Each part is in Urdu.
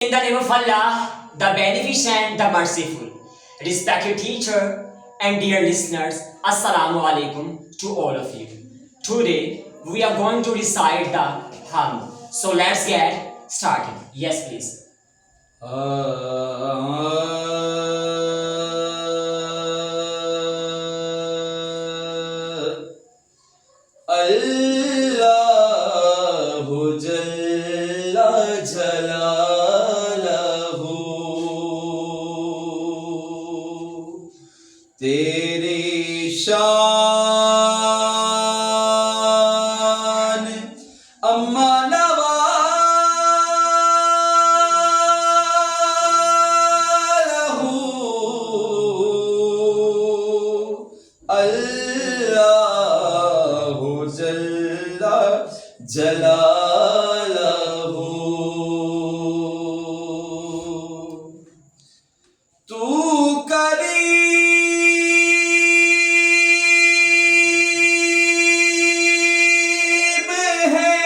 In the name of Allah, the Beneficent, the Merciful. Respected teacher and dear listeners, Assalamu alaikum to all of you. Today, we are going to recite the Hamd. So let's get started. Yes, please. Allahu Jalla Jalaluhu Teri shaan amma nawalahu Allahu Jalla Jalaluhu Tu Kareem hai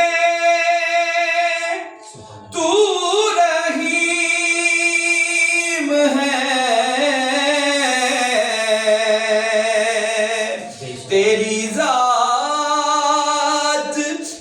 Tu Raheem hai Teri ذات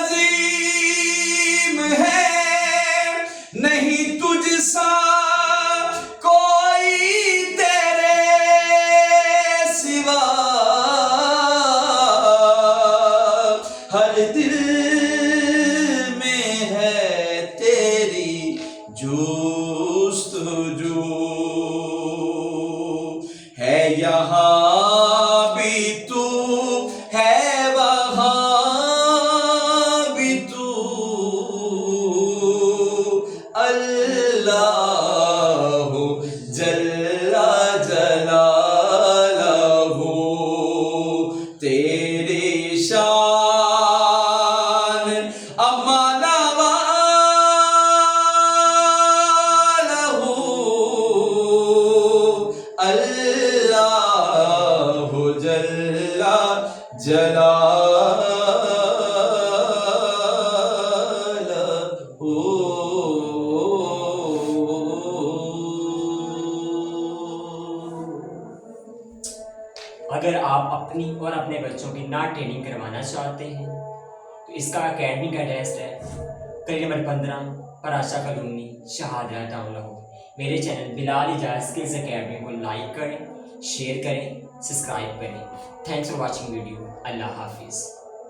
عظیم ہے نہیں تجھ سا کوئی تیرے سوا ہر دل میں ہے تیری جستجو ہے یہاں بھی تو ہے وہاں بھی تو اللہ جل جلالہ تیری شان اما نوالہ اللہ جل اگر آپ اپنی اور اپنے بچوں کی نعت ٹریننگ کروانا چاہتے ہیں تو اس کا اکیڈمی کا ایڈریس ہے گلی نمبر 15 پراشا کالونی شہادرہ ٹاؤن لاہور. میرے channel Bilal Ijaz skills academy کو لائک کریں، شیئر کریں، سبسکرائب کریں. Thanks for watching video. اللہ حافظ.